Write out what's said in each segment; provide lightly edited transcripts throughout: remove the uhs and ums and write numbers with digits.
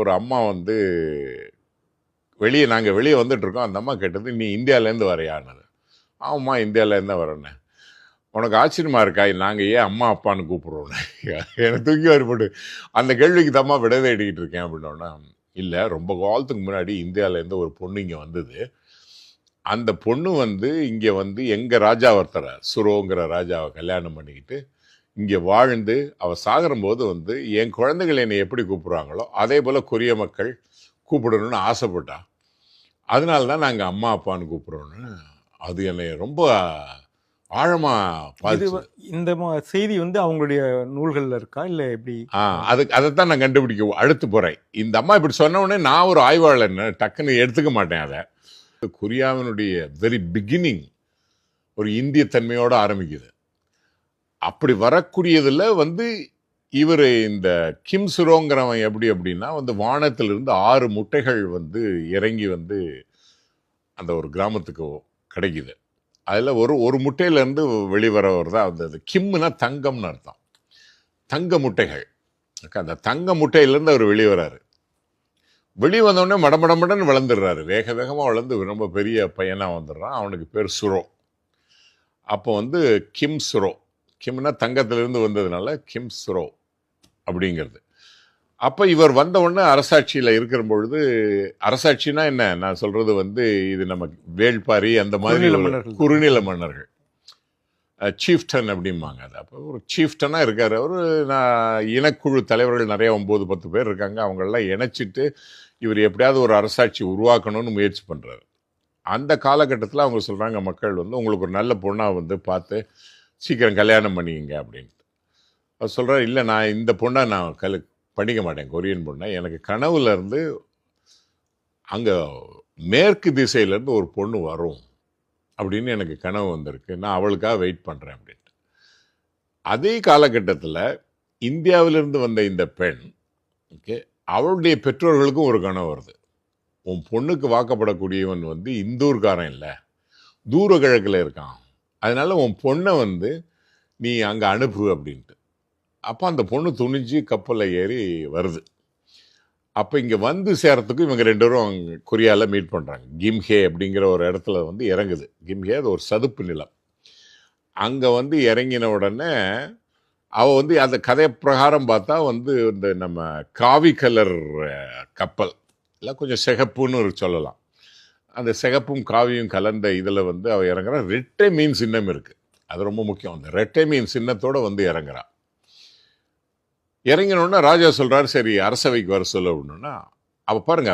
ஒரு அம்மா வந்து நாங்கள் வெளியே வந்துட்டு இருக்கோம். அந்த அம்மா கேட்டது, நீ இந்தியாவிலேருந்து வரையான்னு. ஆமாம்மா இந்தியாவிலேருந்து வரேன்னு. உனக்கு ஆச்சரியமா இருக்கா, நாங்கள் ஏன் அம்மா அப்பான்னு கூப்பிட்றோன்னு. எனக்கு தூக்கி வரப்பட்டு அந்த கேள்விக்கு தம்மா விட தேடிக்கிட்டு இருக்கேன் அப்படின்னோன்னா, இல்லை ரொம்ப காலத்துக்கு முன்னாடி இந்தியாவிலேருந்து ஒரு பொண்ணு இங்கே வந்தது. அந்த பொண்ணு வந்து இங்கே வந்து எங்கள் ராஜா ஒருத்தரை சுரோங்கிற ராஜாவை கல்யாணம் பண்ணிக்கிட்டு இங்கே வாழ்ந்து அவள் சாகும்போது வந்து என் குழந்தைகள் என்னை எப்படி கூப்பிடுறாங்களோ அதே போல் கொரிய மக்கள் கூப்பிடணும்னு ஆசைப்பட்டா. அதனால தான் நாங்கள் அம்மா அப்பான்னு கூப்பிட்றோன்னு. அது என்னை ரொம்ப ஆழமாக பாதிச்சு. இந்த செய்தி வந்து அவங்களுடைய நூல்களில் இருக்கா இல்லை எப்படி? அதைத்தான் நான் கண்டுபிடிக்க அடுத்து போகிறேன். இந்த அம்மா இப்படி சொன்ன உடனே நான் ஒரு ஆய்வாளர் டக்குன்னு எடுத்துக்க மாட்டேன். அதை கொரியாவினுடைய வெரி பிகினிங் ஒரு இந்திய தன்மையோடு ஆரம்பிக்குது. அப்படி வரக்கூடியதில் வந்து இவர் இந்த கிம் சுரோங்கிறவன் எப்படி அப்படின்னா வந்து வானத்திலிருந்து 6 முட்டைகள் வந்து இறங்கி வந்து அந்த ஒரு கிராமத்துக்கு கிடைக்குது. அதில் ஒரு முட்டையிலேருந்து வெளிவரவர் தான் வந்து கிம்னா தங்கம்னு அர்த்தம். தங்க முட்டைகள். அந்த தங்க முட்டையிலேருந்து அவர் வெளிவராரு. வெளிவந்தோடனே மடமடன்னு வளர்ந்துடுறாரு. வேக வேகமாக வளர்ந்து ரொம்ப பெரிய பையனாக வந்துடுறான். அவனுக்கு பேர் சுரோ. அப்போ வந்து கிம் சுரோ, கிம்னா தங்கத்திலிருந்து வந்ததுனால கிம் சுரோ அப்படிங்கிறது. அப்போ இவர் வந்த உடனே அரசாட்சியில் இருக்கிற பொழுது, அரசாட்சினா என்ன நான் சொல்றது வந்து இது நம்ம வேள்பாரி அந்த மாதிரி குறுநில மன்னர்கள், சீஃப்டன் அப்படிம்பாங்க. அது அப்போ ஒரு சீஃப்டனாக இருக்கார் அவர். நான் இனக்குழு தலைவர்கள் நிறைய 9-10 பேர் இருக்காங்க. அவங்களெல்லாம் இணைச்சிட்டு இவர் எப்படியாவது ஒரு அரசாட்சி உருவாக்கணும்னு முயற்சி பண்ணுறாரு. அந்த காலகட்டத்தில் அவங்க சொல்கிறாங்க, மக்கள் வந்து உங்களுக்கு ஒரு நல்ல பொண்ணாக வந்து பார்த்து சீக்கிரம் கல்யாணம் பண்ணிக்கங்க அப்படின்ட்டு. அவர் சொல்கிறார், இல்லை நான் இந்த பொண்ணை நான் பண்ணிக்க மாட்டேன், கொரியன் பொண்ணை. எனக்கு கனவுல இருந்து அங்கே மேற்கு திசையிலேருந்து ஒரு பொண்ணு வரும் அப்படின்னு எனக்கு கனவு வந்திருக்கு. நான் அவளுக்காக வெயிட் பண்ணுறேன் அப்படின்ட்டு. அதே காலகட்டத்தில் இந்தியாவிலிருந்து வந்த இந்த பெண் ஓகே அவளுடைய பெற்றோர்களுக்கும் ஒரு கனவு வருது. உன் பொண்ணுக்கு வாக்கப்படக்கூடியவன் வந்து இந்தூர்காரன் இல்லை, தூர கிழக்கில் இருக்கான். அதனால உன் பொண்ணை வந்து நீ அங்கே அனுப்பு அப்படின்ட்டு. அப்போ அந்த பொண்ணு துணிஞ்சு கப்பலில் ஏறி வருது. அப்போ இங்கே வந்து சேரத்துக்கும் இவங்க 2 பேரும் கொரியாவில் மீட் பண்ணுறாங்க. கிம்ஹே அப்படிங்கிற ஒரு இடத்துல வந்து இறங்குது. கிம்ஹே அது ஒரு சதுப்பு நிலம். அங்கே வந்து இறங்கின உடனே அவள் வந்து அந்த கதை பிரகாரம் பார்த்தா வந்து இந்த நம்ம காவி கலர் கப்பல் இல்லை, கொஞ்சம் சிகப்புன்னு சொல்லலாம். அந்த சிகப்பும் காவியும் கலந்த இதில் வந்து அவள் இறங்குறா. ரெட்டை மீன் சின்னம் இருக்குது, அது ரொம்ப முக்கியம். அந்த ரெட்டை மீன் சின்னத்தோடு வந்து இறங்குறா. இறங்கினோடனே ராஜா சொல்கிறாரு, சரி அரசவைக்கு வர சொல்ல அப்படின்னா. அவள் பாருங்க,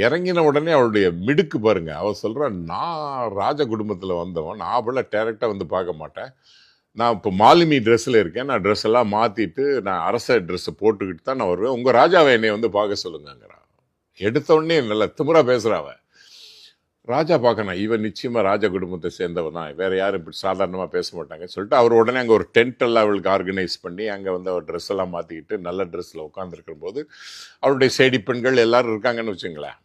இறங்கின உடனே அவளுடைய மிடுக்கு பாருங்க. அவள் சொல்கிறா, நான் ராஜ குடும்பத்தில் வந்தவன், நான் அவளை டைரெக்டாக வந்து பார்க்க மாட்டேன். நான் இப்போ மாலுமி ட்ரெஸ்ஸில் இருக்கேன், நான் ட்ரெஸ் எல்லாம் மாற்றிட்டு நான் அரச ட்ரெஸ்ஸை போட்டுக்கிட்டு தான் நான் வருவேன். உங்கள் ராஜாவை என்னை வந்து பார்க்க சொல்லுங்கிறான். எடுத்தோடனே நல்லா திமிரா பேசுகிறாவ. ராஜா பார்க்கணும், இவன் நிச்சயமாக ராஜ குடும்பத்தை சேர்ந்தவன் தான், வேறு யாரும் இப்படி சாதாரணமாக பேச மாட்டாங்கன்னு சொல்லிட்டு அவர் உடனே அங்கே ஒரு டென்ட் எல்லாம் அவளுக்கு ஆர்கனைஸ் பண்ணி அங்கே வந்து அவர் ட்ரெஸ் எல்லாம் மாற்றிக்கிட்டு நல்ல ட்ரெஸ்ஸில் உட்காந்துருக்கிற போது அவருடைய சேடி பெண்கள் எல்லாரும் இருக்காங்கன்னு வச்சுங்களேன்.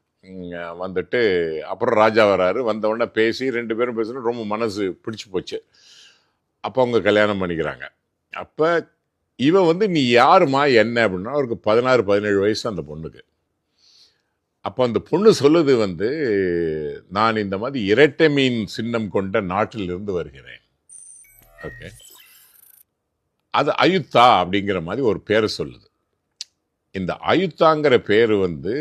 வந்துட்டு அப்புறம் ராஜா வராரு. வந்த உடனே பேசி 2 பேரும் பேசணும், ரொம்ப மனசு பிடிச்சி போச்சு. அப்போ அவங்க கல்யாணம் பண்ணிக்கிறாங்க. அப்போ இவன் வந்து நீ யாருமா என்ன அப்படின்னா, அவருக்கு 16-17 வயசு அந்த பொண்ணுக்கு. அப்போ அந்த பொண்ணு சொல்லுது வந்து, நான் இந்த மாதிரி இரட்டை மீன் சின்னம் கொண்ட நாட்டிலிருந்து வருகிறேன். ஓகே, அது அயுத்தா அப்படிங்கிற மாதிரி ஒரு பேரை சொல்லுது. இந்த அயுத்தாங்கிற பேர் வந்து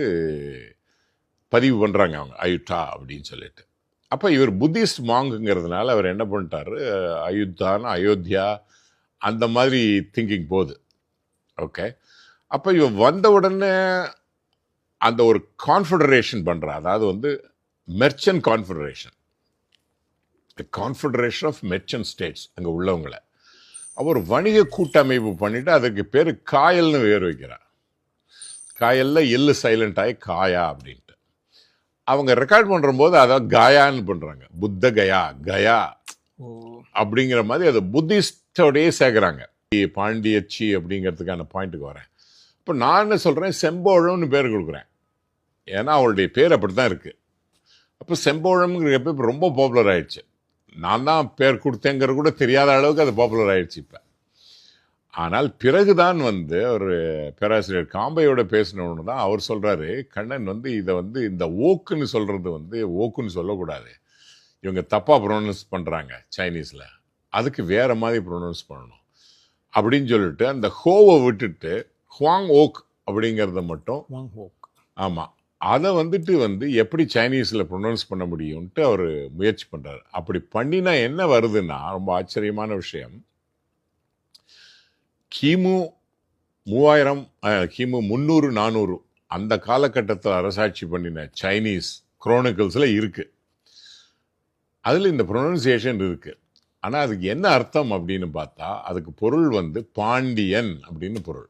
பதிவு பண்ணுறாங்க அவங்க, அயுத்தா அப்படின்னு சொல்லிட்டு. அப்போ இவர் புத்திஸ்ட் மாங்குங்கிறதுனால அவர் என்ன பண்ணிட்டாரு, அயுத்தான்னு அயோத்தியா அந்த மாதிரி திங்கிங் போகுது. ஓகே, அப்போ இவன் வந்த உடனே அந்த ஒரு கான்ஃபெடரேஷன் பண்ணுறா. அதாவது வந்து merchant confederation, confederation of merchant states. அங்கே உள்ளவங்களை அவர் வணிக கூட்டமைப்பு பண்ணிவிட்டு அதுக்கு பேர் காயல்னு பேர் வைக்கிறார். காயலில் எள்ளு சைலண்ட் ஆகி காயா அப்படின்ட்டு அவங்க ரெக்கார்ட் பண்ணுற போது அதை காயான்னு பண்ணுறாங்க. புத்த கயா, கயா அப்படிங்கிற மாதிரி அதை புத்திஸ்டோடையே சேர்க்குறாங்க. பாண்டியச்சி அப்படிங்கிறதுக்கான பாயிண்ட்டுக்கு வரேன். இப்போ நான் என்ன சொல்கிறேன், செம்போழம்னு பேர் கொடுக்குறேன். ஏன்னா அவளுடைய பேர் அப்படி தான் இருக்குது. அப்போ செம்போழம்ங்கிற பேர் இப்போ ரொம்ப பாப்புலர் ஆகிடுச்சு. நான் தான் பேர் கொடுத்தேங்கிற கூட தெரியாத அளவுக்கு அது பாப்புலர் ஆகிடுச்சு இப்போ. ஆனால் பிறகுதான் வந்து ஒரு பேராசிரியர் காம்பையோட பேசினவனு தான் அவர் சொல்றாரு, கண்ணன் வந்து இதை வந்து இந்த ஓக்குன்னு சொல்றது வந்து ஓக்குன்னு சொல்லக்கூடாது, இவங்க தப்பா ப்ரொனவுன்ஸ் பண்றாங்க சைனீஸ்ல, அதுக்கு வேற மாதிரி ப்ரொனவுன்ஸ் பண்ணணும் அப்படின்னு சொல்லிட்டு அந்த ஹோவை விட்டுட்டு ஹுவாங் ஓக் அப்படிங்கிறத மட்டும், வாங் ஹோக். ஆமா, அதை வந்துட்டு வந்து எப்படி சைனீஸ்ல ப்ரொனவுன்ஸ் பண்ண முடியும்ட்டு அவர் முயற்சி பண்றாரு. அப்படி பண்ணினா என்ன வருதுன்னா ரொம்ப ஆச்சரியமான விஷயம், கிமு 3000 கிமு 300-400 அந்த காலகட்டத்தில் அரசாட்சி பண்ணின சைனீஸ் குரோனிக்கல்ஸ்ல இருக்கு, அதுல இந்த ப்ரொனன்சியேஷன் இருக்கு. ஆனா அதுக்கு என்ன அர்த்தம் அப்படின்னு பார்த்தா அதுக்கு பொருள் வந்து பாண்டியன் அப்படின்னு பொருள்.